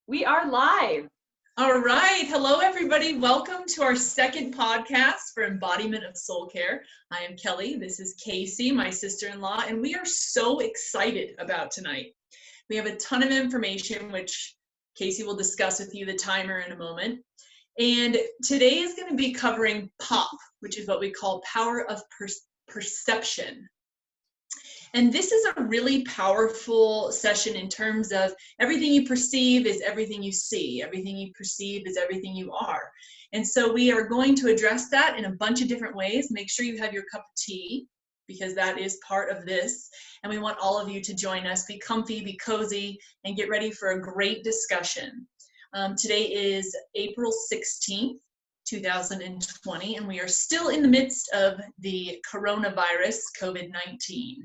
We are live. All right. Hello, everybody. Welcome to our second podcast for Embodiment of Soul Care. I am Kelly. This is Casey, my sister-in-law, and we are so excited about tonight. We have a ton of information, which Casey will discuss with you, the timer, in a moment. And today is going to be covering POP, which is what we call power of perception. And this is a really powerful session in terms of everything you perceive is everything you see. Everything you perceive is everything you are. And so we are going to address that in a bunch of different ways. Make sure you have your cup of tea, because that is part of this. And we want all of you to join us. Be comfy, be cozy, and get ready for a great discussion. Today is April 16th. 2020, and we are still in the midst of the coronavirus, COVID-19,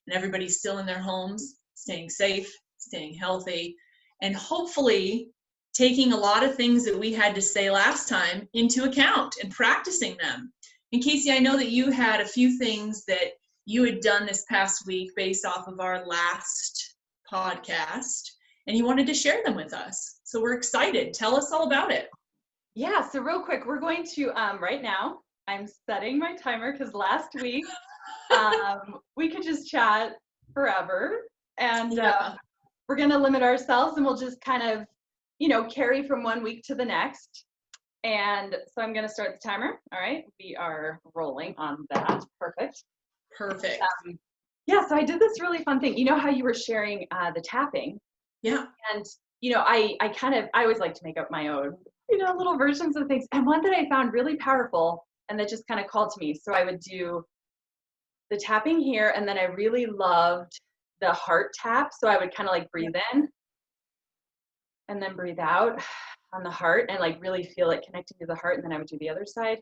and everybody's still in their homes, staying safe, staying healthy, and hopefully taking a lot of things that we had to say last time into account and practicing them. And Casey, I know that you had a few things that you had done this past week based off of our last podcast, and you wanted to share them with us. So we're excited. Tell us all about it. Yeah, so real quick, we're going to, right now, I'm setting my timer because last week, we could just chat forever. And we're going to limit ourselves and we'll just kind of, carry from one week to the next. And so I'm going to start the timer. All right, we are rolling on that. Perfect. Yeah, so I did this really fun thing. You know how you were sharing the tapping? Yeah. And, I always like to make up my own little versions of things. And one that I found really powerful and that just kind of called to me. So I would do the tapping here, and then I really loved the heart tap. So I would kind of like breathe in and then breathe out on the heart and like really feel it connecting to the heart. And then I would do the other side.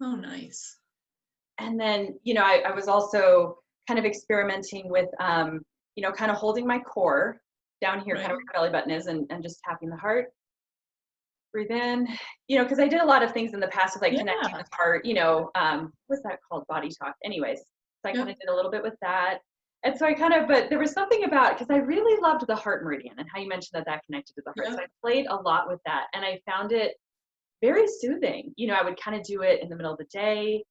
Oh, nice. And then, I was also kind of experimenting with, kind of holding my core down here, kind of where my belly button is, and just tapping the heart. Breathe in, because I did a lot of things in the past with like connecting with heart, what's that called? Body talk. Anyways, so I kind of did a little bit with that. And so but there was something about, because I really loved the heart meridian and how you mentioned that connected to the heart. So I played a lot with that and I found it very soothing. I would kind of do it in the middle of the day.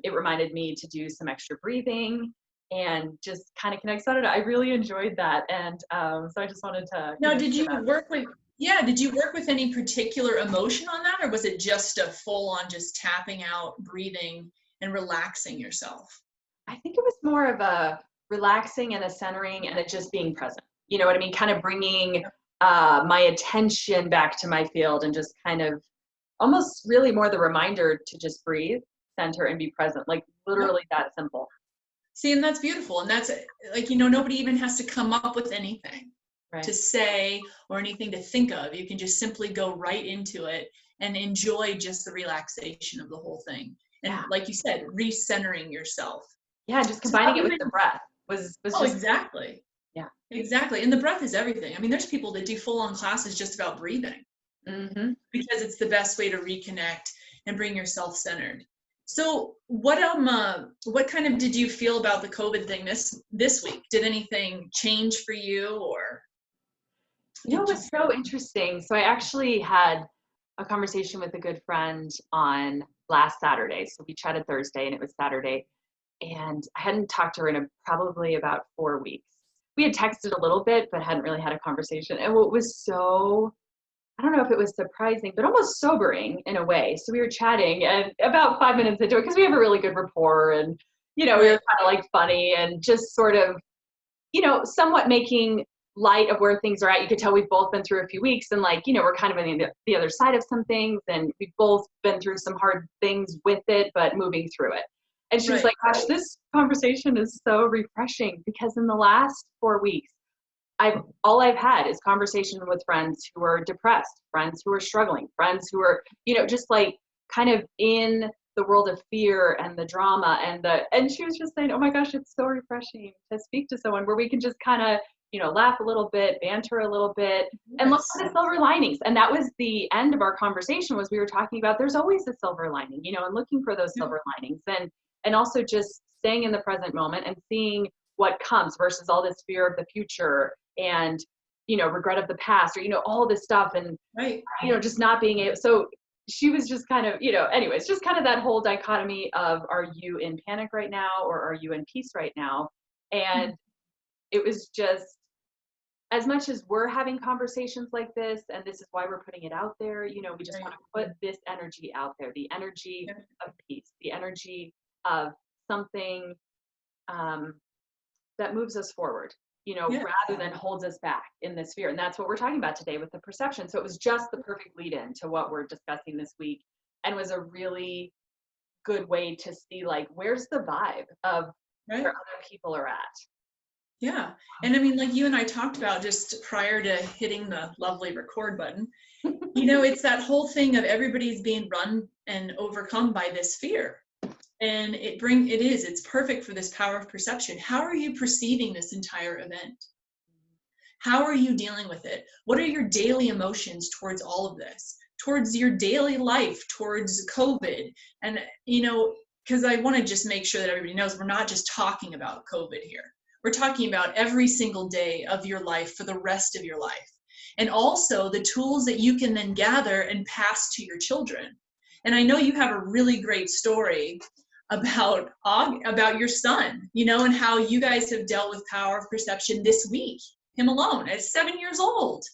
It reminded me to do some extra breathing and just kind of connect. So I don't know, I really enjoyed that. And so I just wanted to. Now, did you work with any particular emotion on that, or was it just a full-on just tapping out, breathing, and relaxing yourself? I think it was more of a relaxing and a centering and it just being present. You know what I mean? Kind of bringing my attention back to my field and just kind of almost really more the reminder to just breathe, center, and be present. Like literally that simple. See, and that's beautiful. And that's like, nobody even has to come up with anything to say or anything to think of. You can just simply go right into it and enjoy just the relaxation of the whole thing. And like you said, recentering yourself. Yeah, just combining it with the breath was just exactly. Yeah, exactly. And the breath is everything. I mean, there's people that do full-on classes just about breathing because it's the best way to reconnect and bring yourself centered. So what kind of did you feel about the COVID thing this week? Did anything change for you, or? It was so interesting. So I actually had a conversation with a good friend on last Saturday. So we chatted Thursday and it was Saturday. And I hadn't talked to her in probably about 4 weeks. We had texted a little bit, but hadn't really had a conversation. And what was so, I don't know if it was surprising, but almost sobering in a way. So we were chatting and about 5 minutes into it, because we have a really good rapport and, we were kind of like funny and just sort of, somewhat making light of where things are at. You could tell we've both been through a few weeks and like, we're kind of on the other side of some things and we've both been through some hard things with it, but moving through it. And she was like, gosh, this conversation is so refreshing, because in the last 4 weeks, all I've had is conversation with friends who are depressed, friends who are struggling, friends who are, just like kind of in the world of fear and the drama and she was just saying, oh my gosh, it's so refreshing to speak to someone where we can just kind of, laugh a little bit, banter a little bit, and look for the silver linings. And that was the end of our conversation, was we were talking about there's always a silver lining, and looking for those silver linings and also just staying in the present moment and seeing what comes versus all this fear of the future. And regret of the past, or, all this stuff. And, Right. just not being able, so she was just kind of, anyways, just kind of that whole dichotomy of, are you in panic right now, or are you in peace right now? And it was just, as much as we're having conversations like this, and this is why we're putting it out there, we just Right. want to put this energy out there, the energy Yeah. of peace, the energy of something that moves us forward, Yeah. rather than holds us back in this fear. And that's what we're talking about today with the perception. So it was just the perfect lead in to what we're discussing this week, and was a really good way to see, like, where's the vibe of Right. where other people are at. Yeah. And I mean, like you and I talked about just prior to hitting the lovely record button, it's that whole thing of everybody's being run and overcome by this fear. And it's perfect for this power of perception. How are you perceiving this entire event? How are you dealing with it? What are your daily emotions towards all of this, towards your daily life, towards COVID? And, because I want to just make sure that everybody knows we're not just talking about COVID here. We're talking about every single day of your life for the rest of your life. And also the tools that you can then gather and pass to your children. And I know you have a really great story about your son, and how you guys have dealt with power of perception this week, him alone at 7 years old.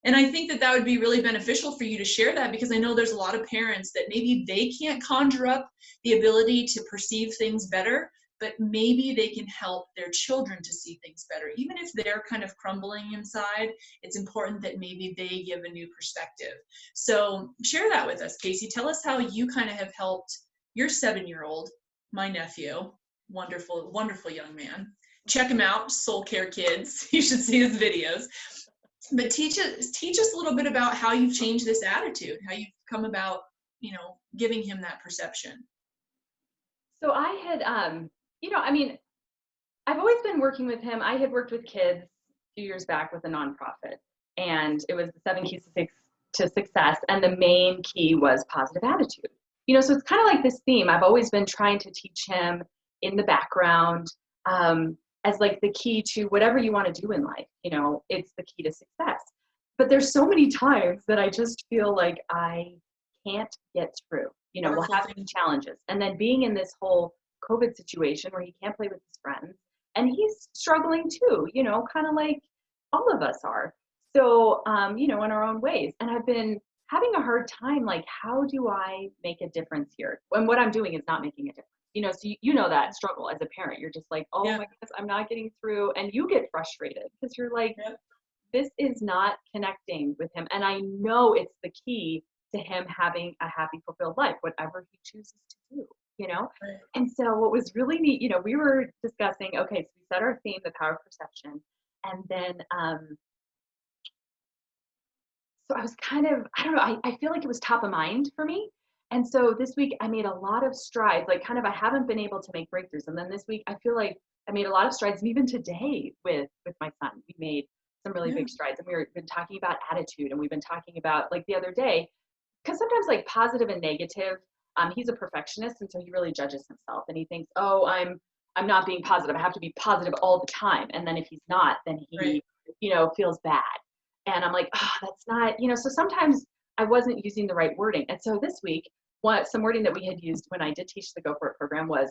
And I think that would be really beneficial for you to share that, because I know there's a lot of parents that maybe they can't conjure up the ability to perceive things better, but maybe they can help their children to see things better. Even if they're kind of crumbling inside, it's important that maybe they give a new perspective. So share that with us, Casey. Tell us how you kind of have helped your 7-year-old, my nephew, wonderful, wonderful young man. Check him out, Soul Care Kids. You should see his videos. But teach us a little bit about how you've changed this attitude, how you've come about, giving him that perception. So I had, I've always been working with him. I had worked with kids a few years back with a nonprofit, and it was the 7 keys to success. And the main key was positive attitude. So it's kind of like this theme. I've always been trying to teach him in the background, as like the key to whatever you want to do in life. It's the key to success. But there's so many times that I just feel like I can't get through. We'll have these challenges. And then being in this whole COVID situation where he can't play with his friends, and he's struggling too, kind of like all of us are. So, in our own ways. And I've been having a hard time, like, how do I make a difference here? When what I'm doing is not making a difference. So you know that struggle as a parent. You're just like, oh my goodness, I'm not getting through. And you get frustrated because you're like, this is not connecting with him. And I know it's the key to him having a happy, fulfilled life, whatever he chooses to do, Right. And so what was really neat, we were discussing, okay, so we set our theme, the power of perception. And then, so I was kind of, I don't know, I feel like it was top of mind for me. And so this week I made a lot of strides, like kind of, I haven't been able to make breakthroughs. And then this week I feel like I made a lot of strides. And even today with my son, we made some really big strides. And we've been talking about attitude, and we've been talking about, like, the other day, because sometimes, like, positive and negative, he's a perfectionist, and so he really judges himself, and he thinks, oh, I'm not being positive. I have to be positive all the time. And then if he's not, then he, feels bad. And I'm like, oh, that's not, so sometimes I wasn't using the right wording. And so this week, some wording that we had used when I did teach the Go For It program was,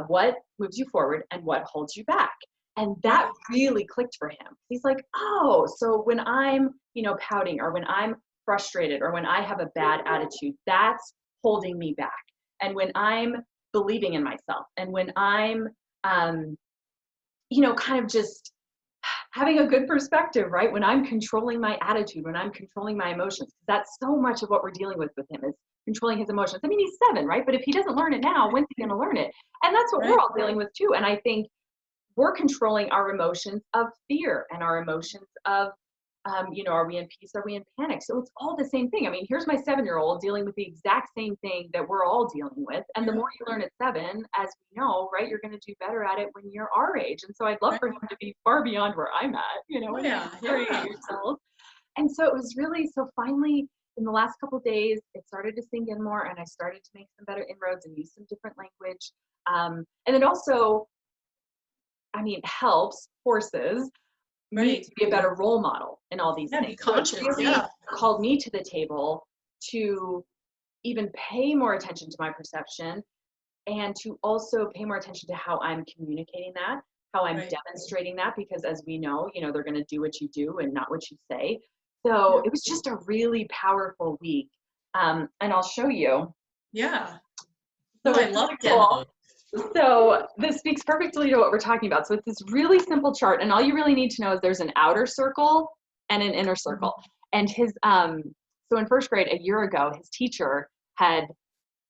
what moves you forward and what holds you back? And that really clicked for him. He's like, oh, so when I'm, pouting, or when I'm frustrated, or when I have a bad attitude, that's holding me back. And when I'm believing in myself, and when I'm, kind of just having a good perspective, right? When I'm controlling my attitude, when I'm controlling my emotions, that's so much of what we're dealing with him, is controlling his emotions. I mean, he's 7, right? But if he doesn't learn it now, when's he going to learn it? And that's what we're all dealing with too. And I think we're controlling our emotions of fear, and our emotions of, are we in peace? Are we in panic? So it's all the same thing. I mean, here's my 7-year-old dealing with the exact same thing that we're all dealing with. And the more you learn at 7, as we know, right, you're going to do better at it when you're our age. And so I'd love for him to be far beyond where I'm at, when he's 3 years old. And so it was really, so finally, in the last couple of days, it started to sink in more, and I started to make some better inroads and use some different language. And then also, I mean, helps, horses. me to be a better role model in all these things. Be conscious. So it really called me to the table to even pay more attention to my perception and to also pay more attention to how I'm communicating that, how I'm demonstrating that, because as we know, they're going to do what you do and not what you say. So it was just a really powerful week. And I'll show you. Yeah. So I love it. Cool. So this speaks perfectly to what we're talking about. So it's this really simple chart, and all you really need to know is there's an outer circle and an inner circle. And his, so in first grade, a year ago, his teacher had,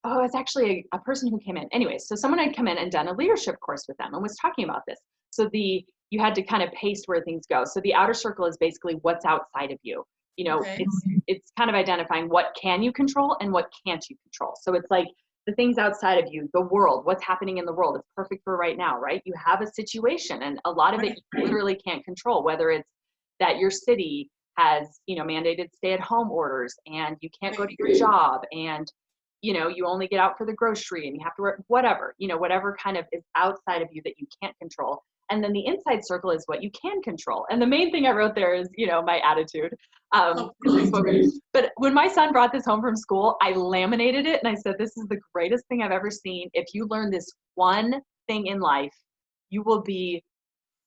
it's actually a person who came in. Anyway, so someone had come in and done a leadership course with them and was talking about this. So you had to kind of pace where things go. So the outer circle is basically what's outside of you. It's kind of identifying what can you control and what can't you control. So it's like the things outside of you, the world, what's happening in the world. It's perfect for right now, right? You have a situation and a lot of it you literally can't control, whether it's that your city has, mandated stay-at-home orders and you can't go to your job and, you only get out for the grocery and you have to work, whatever kind of is outside of you that you can't control. And then the inside circle is what you can control. And the main thing I wrote there is, my attitude. But when my son brought this home from school, I laminated it and I said, this is the greatest thing I've ever seen. If you learn this one thing in life, you will be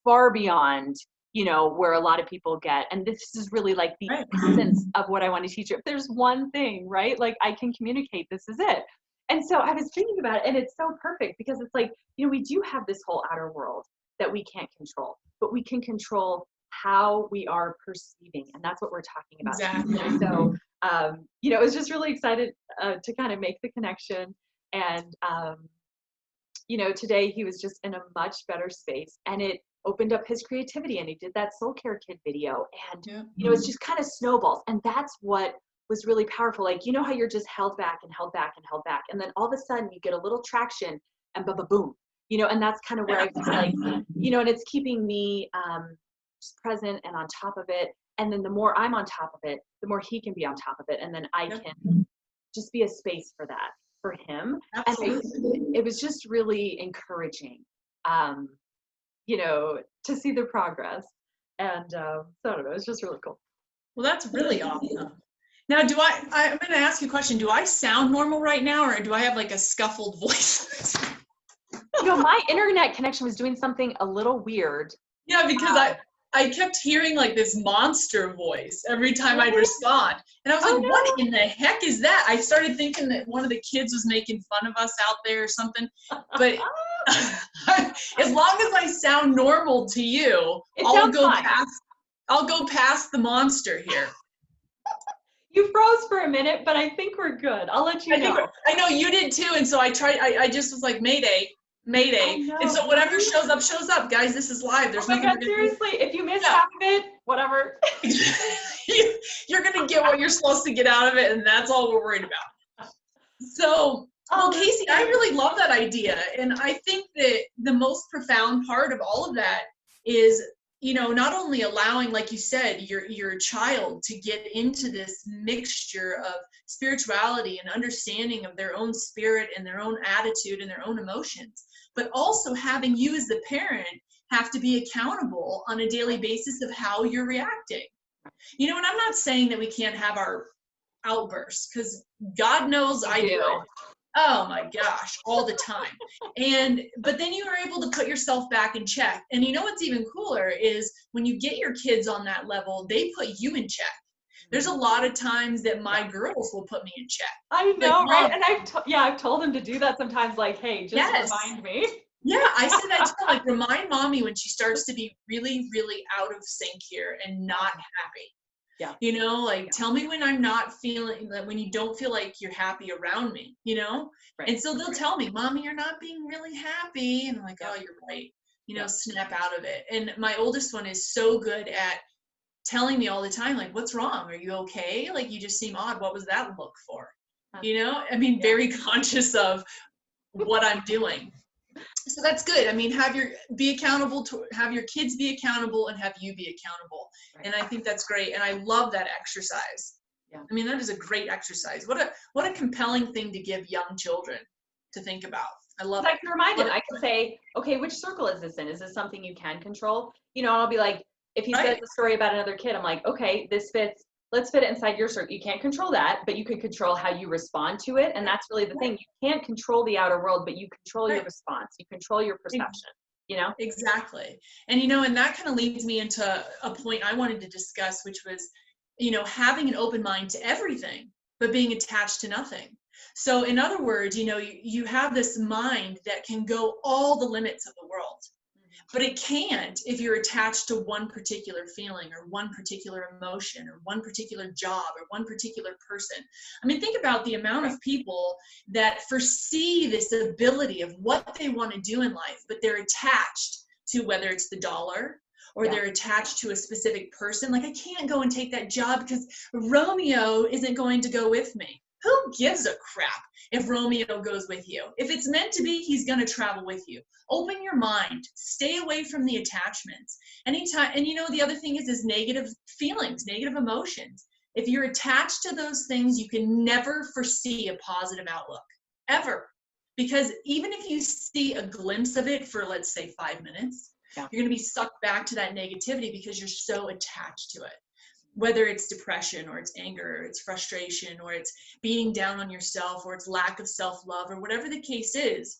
far beyond, where a lot of people get. And this is really like the essence of what I want to teach you. If there's one thing, right? Like I can communicate, this is it. And so I was thinking about it and it's so perfect because it's like, we do have this whole outer world that we can't control, but we can control how we are perceiving. And that's what we're talking about. Exactly. So, I was just really excited to kind of make the connection. And, today he was just in a much better space and it opened up his creativity and he did that Soul Care Kid video. And, it's just kind of snowballs. And that's what was really powerful. Like, how you're just held back and held back and held back. And then all of a sudden you get a little traction and boom. And that's kind of where I was like, and it's keeping me just present and on top of it. And then the more I'm on top of it, the more he can be on top of it. And then I can just be a space for that, for him. Absolutely. And it was just really encouraging, to see the progress. And so I don't know, it's just really cool. Well, that's really awesome. Now, I'm going to ask you a question. Do I sound normal right now or do I have like a scuffled voice? My internet connection was doing something a little weird. Yeah, because I kept hearing like this monster voice every time I'd respond. And I was like, what in the heck is that? I started thinking that one of the kids was making fun of us out there or something. But as long as I sound normal to you, I'll go past the monster here. You froze for a minute, but I think we're good. I'll let you know. I know you did too. And so I just was like, Mayday. And so whatever shows up, guys, this is live. There's nothing. Seriously, if you missed half of it, whatever. You're going to get what you're supposed to get out of it. And that's all we're worried about. So, Casey, I really love that idea. And I think that the most profound part of all of that is, not only allowing, like you said, your child to get into this mixture of spirituality and understanding of their own spirit and their own attitude and their own emotions, but also having you as the parent have to be accountable on a daily basis of how you're reacting. And I'm not saying that we can't have our outbursts, because God knows I do. Oh my gosh, all the time. But then you are able to put yourself back in check. And what's even cooler is when you get your kids on that level, they put you in check. There's a lot of times that my girls will put me in check. I know, right? And I've told them to do that sometimes, like, hey, just remind me. Yeah, I said that to them, like, remind mommy when she starts to be really, really out of sync here and not happy. Yeah. Tell me when I'm not feeling, like when you don't feel like you're happy around me, Right. And so they'll tell me, Mommy, you're not being really happy. And I'm like, oh, you're right. Snap out of it. And my oldest one is so good at telling me all the time, like, what's wrong? Are you okay? Like, you just seem odd. What was that look for? Very conscious of what I'm doing. So that's good. Have your kids be accountable and have you be accountable. Right. And I think that's great. And I love that exercise. Yeah. That is a great exercise. What a compelling thing to give young children to think about. I love it. I can remind them. I can say, okay, which circle is this in? Is this something you can control? And I'll be like, If he says a story about another kid, I'm like, okay, this fits. Let's fit it inside your circle. You can't control that, but you can control how you respond to it. And that's really the thing. You can't control the outer world, but you control your response. You control your perception, you know? Exactly. And, and that kind of leads me into a point I wanted to discuss, which was, having an open mind to everything, but being attached to nothing. So in other words, you have this mind that can go all the limits of the world, but it can't if you're attached to one particular feeling or one particular emotion or one particular job or one particular person. I mean, think about the amount of people that foresee this ability of what they want to do in life, but they're attached to whether it's the dollar or they're attached to a specific person. Like, I can't go and take that job because Romeo isn't going to go with me. Who gives a crap if Romeo goes with you? If it's meant to be, he's going to travel with you. Open your mind. Stay away from the attachments. Anytime, and the other thing is negative feelings, negative emotions. If you're attached to those things, you can never foresee a positive outlook, ever. Because even if you see a glimpse of it for, let's say, 5 minutes, you're going to be sucked back to that negativity because you're so attached to it. Whether it's depression or it's anger or it's frustration or it's being down on yourself or it's lack of self-love or whatever the case is,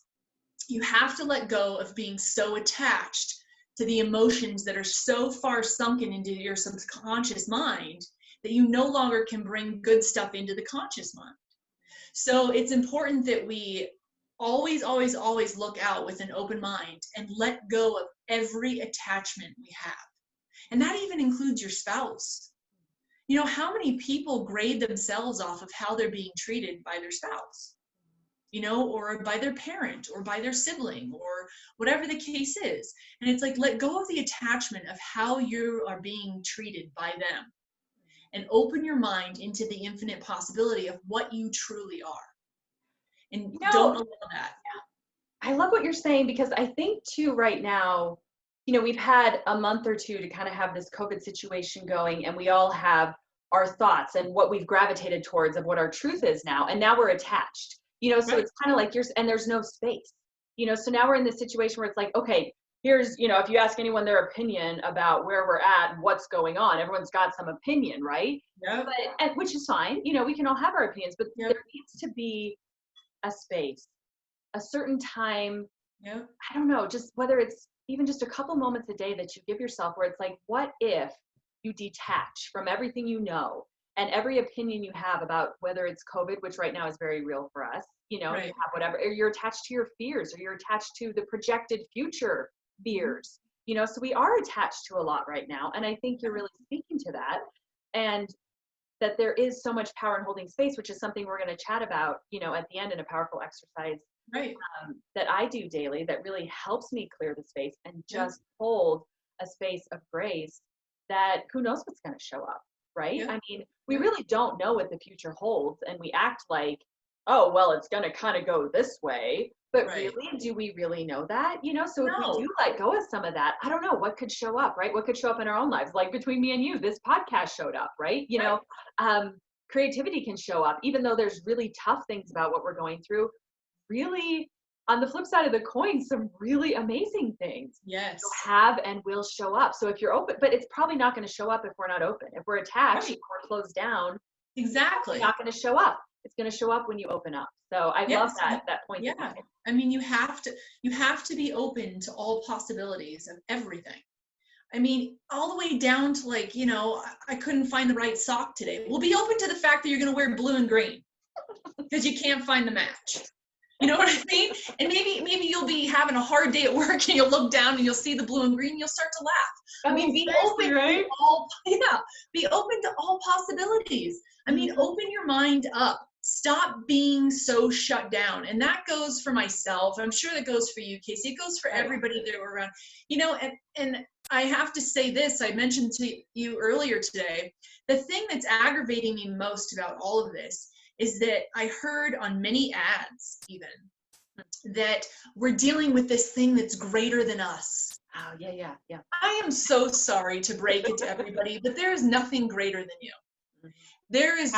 you have to let go of being so attached to the emotions that are so far sunken into your subconscious mind that you no longer can bring good stuff into the conscious mind. So it's important that we always, always, always look out with an open mind and let go of every attachment we have. And that even includes your spouse. How many people grade themselves off of how they're being treated by their spouse, or by their parent or by their sibling or whatever the case is. And it's like, let go of the attachment of how you are being treated by them and open your mind into the infinite possibility of what you truly are. And don't allow that. I love what you're saying, because I think too right now, we've had a month or two to kind of have this COVID situation going, and we all have our thoughts and what we've gravitated towards of what our truth is now. And now we're attached, so it's kind of like and there's no space, so now we're in this situation where it's like, okay, here's, if you ask anyone their opinion about where we're at, what's going on, everyone's got some opinion, right? Yeah. But, which is fine. We can all have our opinions, but there needs to be a space, a certain time. I don't know, just whether it's even just a couple moments a day that you give yourself where it's like, what if you detach from everything and every opinion you have about whether it's COVID, which right now is very real for us, you have whatever, or you're attached to your fears, or you're attached to the projected future fears, so we are attached to a lot right now. And I think you're really speaking to that, and that there is so much power in holding space, which is something we're going to chat about, at the end in a powerful exercise that I do daily that really helps me clear the space and just hold a space of grace that who knows what's going to show up, right? I mean, we really don't know what the future holds, and we act like, oh, well, it's going to kind of go this way, but really, do we really know that? So if we do let go of some of that, I don't know what could show up, right? What could show up in our own lives? Like between me and you, this podcast showed up, right? Creativity can show up, even though there's really tough things about what we're going through. Really, on the flip side of the coin, some really amazing things have and will show up. So if you're open, but it's probably not going to show up if we're not open. If we're attached or closed down, it's not going to show up. It's going to show up when you open up. So I love that point. Yeah. I mean, you have to be open to all possibilities of everything. I mean, all the way down to like, I couldn't find the right sock today. Well, be open to the fact that you're going to wear blue and green because you can't find the match. You know what I mean? And maybe you'll be having a hard day at work and you'll look down and you'll see the blue and green and you'll start to laugh. I mean, be open to all possibilities. I mean, open your mind up. Stop being so shut down. And that goes for myself. I'm sure that goes for you, Casey. It goes for everybody that we're around. And I have to say this, I mentioned to you earlier today, the thing that's aggravating me most about all of this is that I heard on many ads even that we're dealing with this thing that's greater than us. Oh, yeah. I am so sorry to break it to everybody, but there is nothing greater than you. There is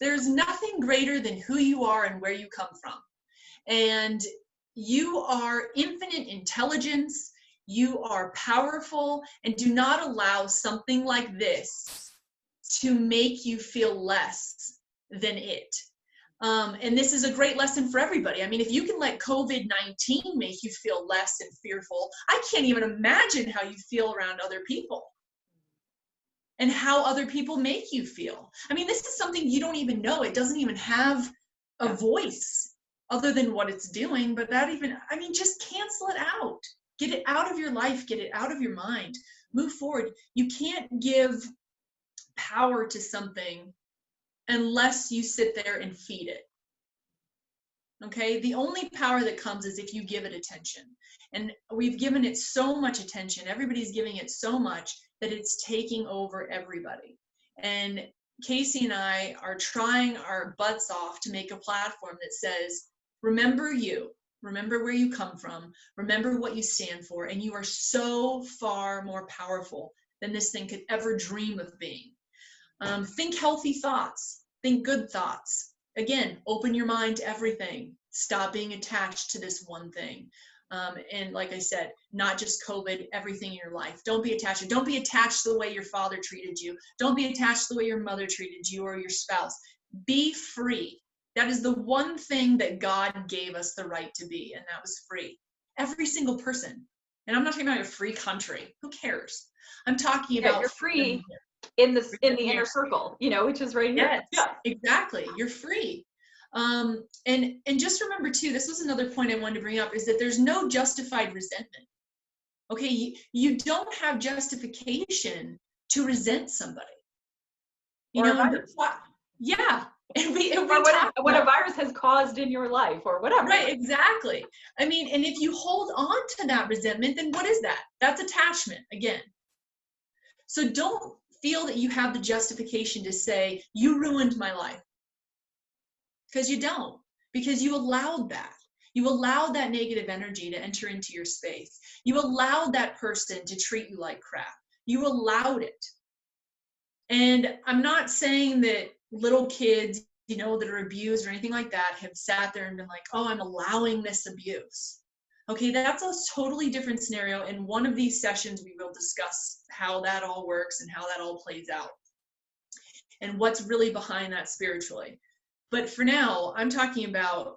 there's nothing greater than who you are and where you come from. And you are infinite intelligence. You are powerful, and do not allow something like this to make you feel less than it. And this is a great lesson for everybody. I mean, if you can let COVID-19 make you feel less and fearful, I can't even imagine how you feel around other people and how other people make you feel. I mean, this is something you don't even know. It doesn't even have a voice other than what it's doing, but just cancel it out. Get it out of your life, get it out of your mind. Move forward. You can't give power to something unless you sit there and feed it. Okay, the only power that comes is if you give it attention. And we've given it so much attention. Everybody's giving it so much that it's taking over everybody. And Casey and I are trying our butts off to make a platform that says, remember you, remember where you come from, remember what you stand for, and you are so far more powerful than this thing could ever dream of being. Think healthy thoughts, think good thoughts. Again, open your mind to everything. Stop being attached to this one thing. And like I said, not just COVID, everything in your life. Don't be attached. Don't be attached to the way your father treated you. Don't be attached to the way your mother treated you or your spouse. Be free. That is the one thing that God gave us the right to be, and that was free. Every single person. And I'm not talking about a free country. Who cares? I'm talking about you're free in the inner circle, which is right here. Yes, yeah, exactly. You're free. And just remember too, this was another point I wanted to bring up, is that there's no justified resentment. Okay, you don't have justification to resent somebody. Yeah. And what a virus has caused in your life or whatever. Right, exactly. I mean, and if you hold on to that resentment, then what is that? That's attachment again. So don't feel that you have the justification to say, you ruined my life. Because you don't. Because you allowed that. You allowed that negative energy to enter into your space. You allowed that person to treat you like crap. You allowed it. And I'm not saying that little kids, that are abused or anything like that have sat there and been like, oh, I'm allowing this abuse. Okay, that's a totally different scenario. In one of these sessions, we will discuss how that all works and how that all plays out and what's really behind that spiritually. But for now, I'm talking about,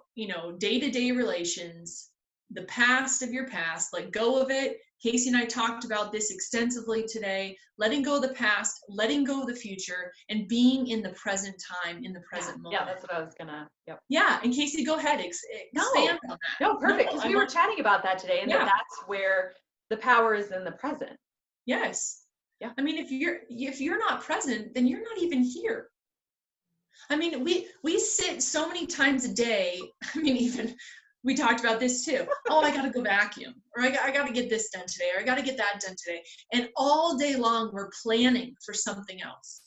day-to-day relations, the past of your past, let go of it. Casey and I talked about this extensively today, letting go of the past, letting go of the future, and being in the present time, in the present moment. Yeah, that's what I was gonna, yep. Yeah, and Casey, go ahead, expand on that. No, perfect, because we were chatting about that today, and that's where the power is in the present. Yes. Yeah. I mean, if you're not present, then you're not even here. I mean, we sit so many times a day. I mean, even we talked about this too. Oh, I got to go vacuum, or I got to get this done today, or I got to get that done today. And all day long, we're planning for something else.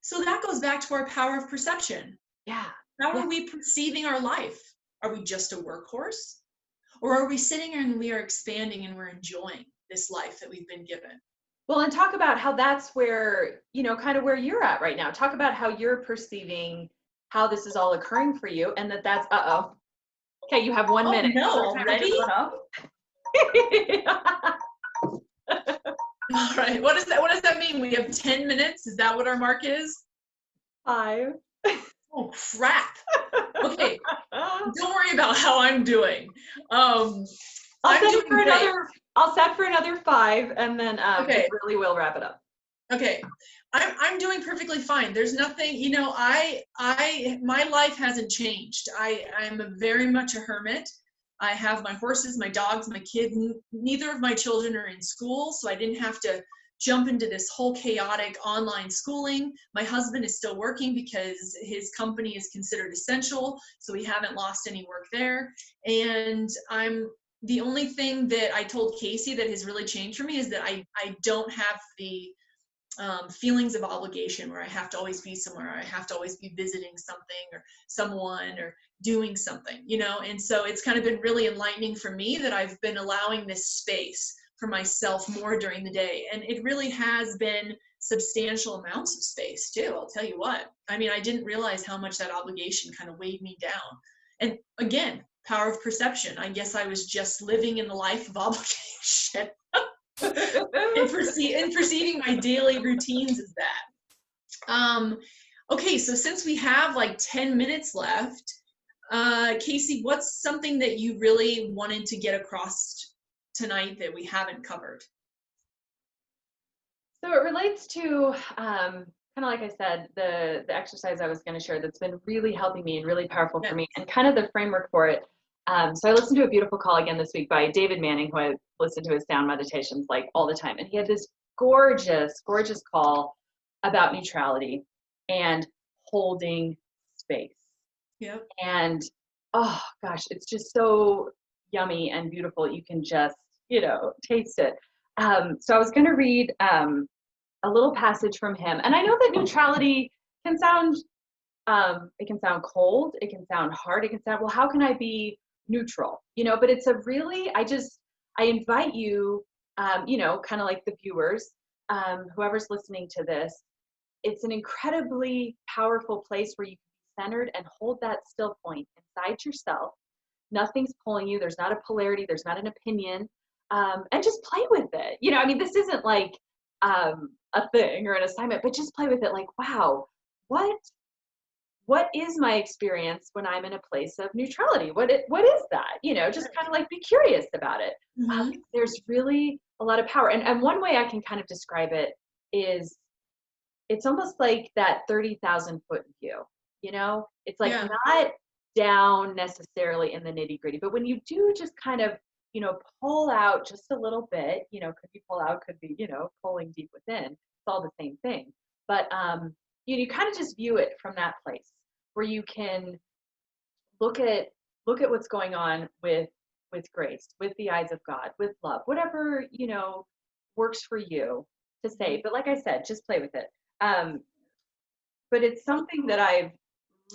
So that goes back to our power of perception. Yeah. How are we perceiving our life? Are we just a workhorse? Or are we sitting here and we are expanding and we're enjoying this life that we've been given? Well, and talk about how that's where, kind of where you're at right now. Talk about how you're perceiving how this is all occurring for you, and that's, okay, you have 1 minute. No, already? All right, what does that mean? We have 10 minutes? Is that what our mark is? 5. Oh, crap. Okay, don't worry about how I'm doing. I'll set for another 5, and then okay. We really will wrap it up. Okay, I'm doing perfectly fine. There's nothing, my life hasn't changed. I'm very much a hermit. I have my horses, my dogs, my kids. Neither of my children are in school, so I didn't have to jump into this whole chaotic online schooling. My husband is still working because his company is considered essential, so we haven't lost any work there. And the only thing that I told Casey that has really changed for me is that I don't have the feelings of obligation where I have to always be somewhere, or I have to always be visiting something or someone or doing something, and so it's kind of been really enlightening for me that I've been allowing this space for myself more during the day. And it really has been substantial amounts of space too. I'll tell you what, I mean, I didn't realize how much that obligation kind of weighed me down. And again, power of perception. I guess I was just living in the life of obligation. in preceding my daily routines is that. Okay, so since we have like 10 minutes left, Casey, what's something that you really wanted to get across tonight that we haven't covered? So it relates to kind of like I said, the exercise I was going to share that's been really helping me and really powerful for me, and kind of the framework for it. So I listened to a beautiful call again this week by David Manning, who I listen to his sound meditations like all the time, and he had this gorgeous, gorgeous call about neutrality and holding space. Yep. And oh gosh, it's just so yummy and beautiful. You can just, taste it. So I was going to read a little passage from him, and I know that neutrality can sound, it can sound cold, it can sound hard, it can sound, well, how can I be neutral? But it's a really, I invite you, kind of like the viewers, whoever's listening to this, it's an incredibly powerful place where you can be centered and hold that still point inside yourself. Nothing's pulling you. There's not a polarity. There's not an opinion. And just play with it. This isn't like a thing or an assignment, but just play with it. Like, wow, what is my experience when I'm in a place of neutrality? What is that? Just kind of like be curious about it. Mm-hmm. There's really a lot of power. And one way I can kind of describe it is it's almost like that 30,000 foot view, it's like not down necessarily in the nitty gritty, but when you do just kind of, pull out just a little bit, could be pull out, could be, pulling deep within, it's all the same thing. But, you kind of just view it from that place where you can look at what's going on with grace, with the eyes of God, with love, whatever, works for you to say. But like I said, just play with it. But it's something that I've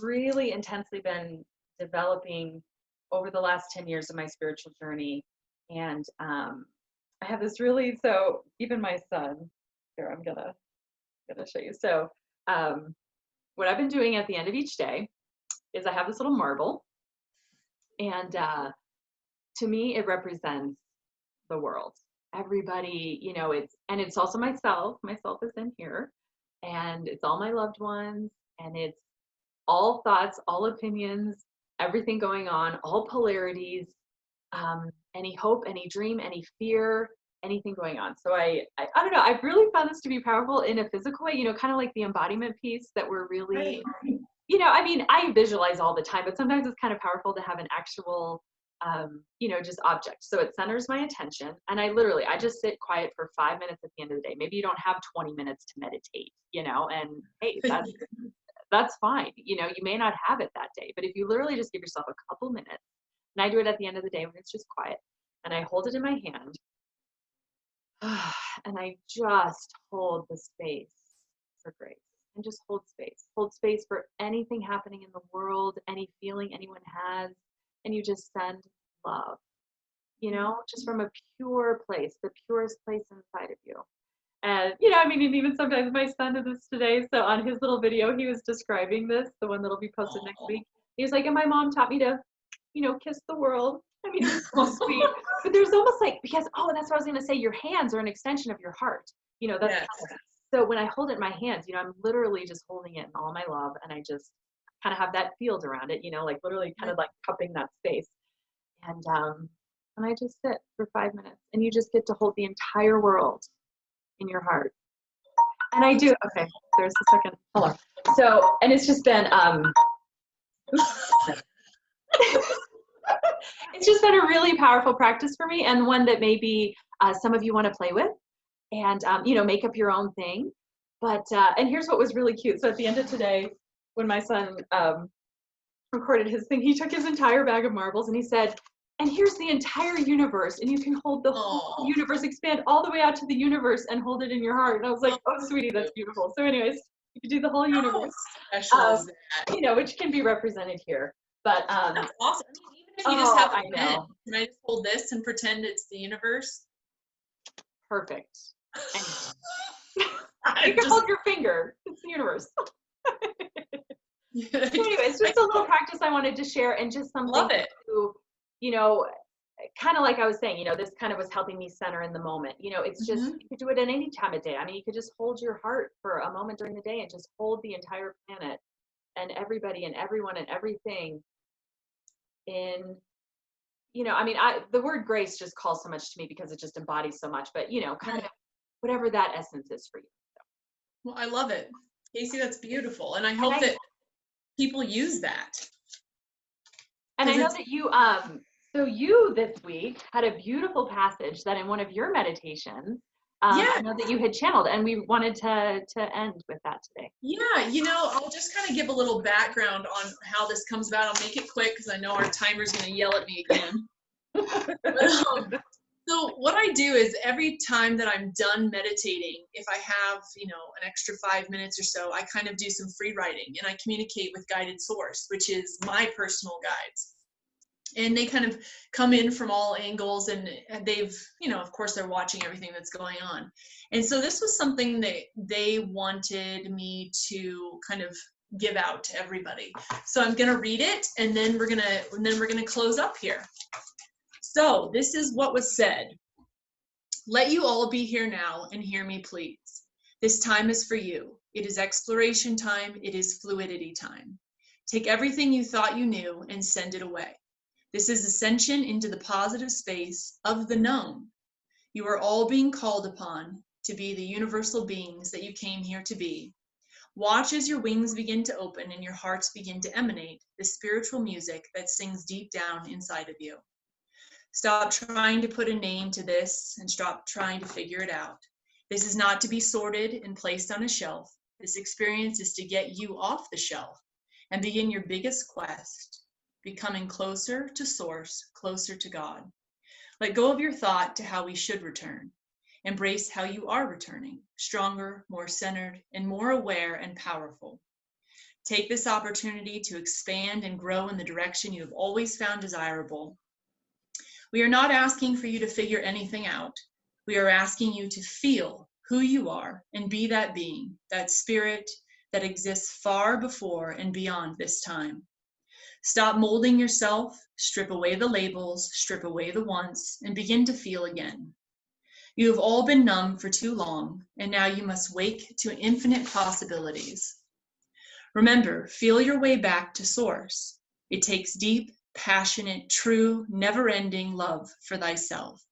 really intensely been developing over the last 10 years of my spiritual journey. And I have this really, so even my son, here, I'm gonna show you. So what I've been doing at the end of each day is I have this little marble, and to me, it represents the world. Everybody, it's also myself. Myself is in here, and it's all my loved ones, and it's all thoughts, all opinions, everything going on, all polarities, any hope, any dream, any fear, anything going on. So I don't know, I've really found this to be powerful in a physical way, kind of like the embodiment piece that we're really, I visualize all the time, but sometimes it's kind of powerful to have an actual, just object. So it centers my attention, and I just sit quiet for 5 minutes at the end of the day. Maybe you don't have 20 minutes to meditate, and hey, that's fine. You may not have it that day, but if you literally just give yourself a couple minutes, and I do it at the end of the day when it's just quiet, and I hold it in my hand, and I just hold the space for grace, and just hold space for anything happening in the world, any feeling anyone has, and you just send love, just from a pure place, the purest place inside of you. And, and even sometimes my son did this today. So on his little video, he was describing this, the one that'll be posted next week. He was like, and my mom taught me to, kiss the world. It was so sweet. But there's almost like, because, that's what I was going to say, your hands are an extension of your heart. That's yes. So when I hold it in my hands, I'm literally just holding it in all my love. And I just kind of have that field around it, like literally kind of like cupping that space. And I just sit for 5 minutes, and you just get to hold the entire world in your heart. And I do, okay, there's a second, hold on. So, and it's just been, it's just been a really powerful practice for me, and one that maybe some of you want to play with, and, make up your own thing. But, and here's what was really cute. So at the end of today, when my son recorded his thing, he took his entire bag of marbles, and he said, and here's the entire universe, and you can hold the whole universe, expand all the way out to the universe and hold it in your heart. And I was like, oh, sweetie, that's beautiful. So anyways, you can do the whole universe, which can be represented here. But that's awesome. Even if you just have I know. Can I just hold this and pretend it's the universe? Perfect. You can hold your finger. It's the universe. So anyways, just a little practice I wanted to share, and just something Love it. to, kind of like I was saying, this kind of was helping me center in the moment. It's just, Mhm. you could do it at any time of day. I mean, you could just hold your heart for a moment during the day and just hold the entire planet and everybody and everyone and everything in, I mean, the word grace just calls so much to me because it just embodies so much, but, kind Right. of whatever that essence is for you. Well, I love it. Casey, that's beautiful. And I And hope that people use that I because know it's, that so you this week had a beautiful passage that in one of your meditations, yeah, I know that you had channeled, and we wanted to end with that today. yeah. I'll just kind of give a little background on how this comes about. I'll make it quick because I know our timer's going to yell at me again. But, so what I do is every time that I'm done meditating, if I have, an extra 5 minutes or so, I kind of do some free writing and I communicate with Guided Source, which is my personal guides. And they kind of come in from all angles and they've, of course they're watching everything that's going on. And so this was something that they wanted me to kind of give out to everybody. So I'm going to read it and then we're going to close up here. So this is what was said. Let you all be here now and hear me, please. This time is for you. It is exploration time. It is fluidity time. Take everything you thought you knew and send it away. This is ascension into the positive space of the known. You are all being called upon to be the universal beings that you came here to be. Watch as your wings begin to open and your hearts begin to emanate the spiritual music that sings deep down inside of you. Stop trying to put a name to this and stop trying to figure it out. This is not to be sorted and placed on a shelf. This experience is to get you off the shelf and begin your biggest quest, becoming closer to Source, closer to God. Let go of your thought to how we should return. Embrace how you are returning, stronger, more centered, and more aware and powerful. Take this opportunity to expand and grow in the direction you have always found desirable. We are not asking for you to figure anything out. We are asking you to feel who you are and be that being, that spirit that exists far before and beyond this time. Stop molding yourself, strip away the labels, strip away the wants, and begin to feel again. You have all been numb for too long, and now you must wake to infinite possibilities. Remember, feel your way back to Source. It takes deep, passionate, true, never-ending love for thyself.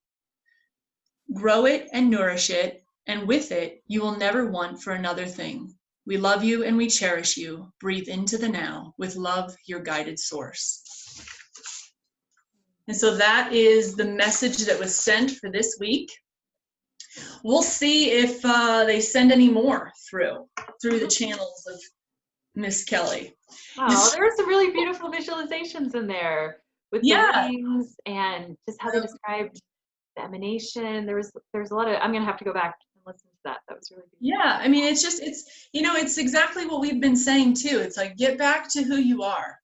Grow it and nourish it, and with it, you will never want for another thing. We love you and we cherish you. Breathe into the now. With love, your Guided Source. And so that is the message that was sent for this week. We'll see if they send any more through the channels of Miss Kelly. Oh, there were some really beautiful visualizations in there with the wings and just how they described the emanation. There's a lot of, I'm gonna have to go back and listen to that. That was really beautiful. Yeah, I mean, it's exactly what we've been saying too. It's like, get back to who you are.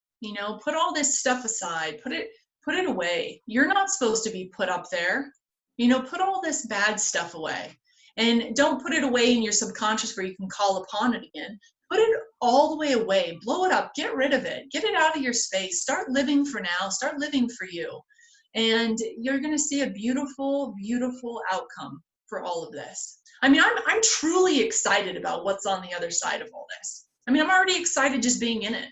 Put all this stuff aside. Put it away. You're not supposed to be put up there. Put all this bad stuff away. And don't put it away in your subconscious where you can call upon it again. Put it all the way away. Blow it up. Get rid of it. Get it out of your space. Start living for now. Start living for you. And you're going to see a beautiful, beautiful outcome for all of this. I mean, I'm truly excited about what's on the other side of all this. I mean, I'm already excited just being in it.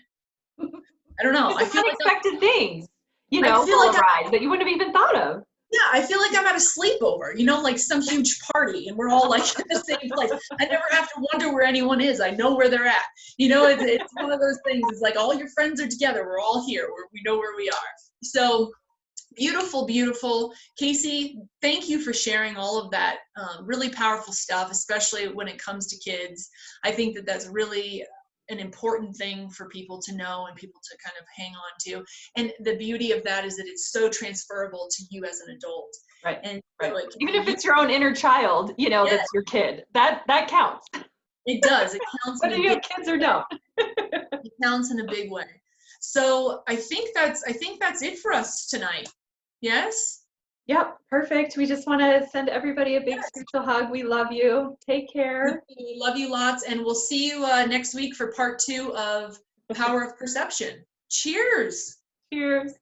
I don't know. I feel unexpected things, ride that you wouldn't have even thought of. Yeah, I feel like I'm at a sleepover, like some huge party, and we're all like at the same place. I never have to wonder where anyone is. I know where they're at. It's one of those things. It's like all your friends are together. We're all here. We know where we are. So beautiful, beautiful. Casey, thank you for sharing all of that really powerful stuff, especially when it comes to kids. I think that that's really an important thing for people to know and people to kind of hang on to. And the beauty of that is that it's so transferable to you as an adult. Right. And right. Even if it's your own inner child, that's your kid. That counts. It does. It counts. Whether you have kids or don't. It counts in a big way. So I think that's it for us tonight. Yes? Yep, perfect. We just want to send everybody a big spiritual hug. We love you. Take care. We love you lots, and we'll see you next week for part 2 of Power of Perception. Cheers. Cheers.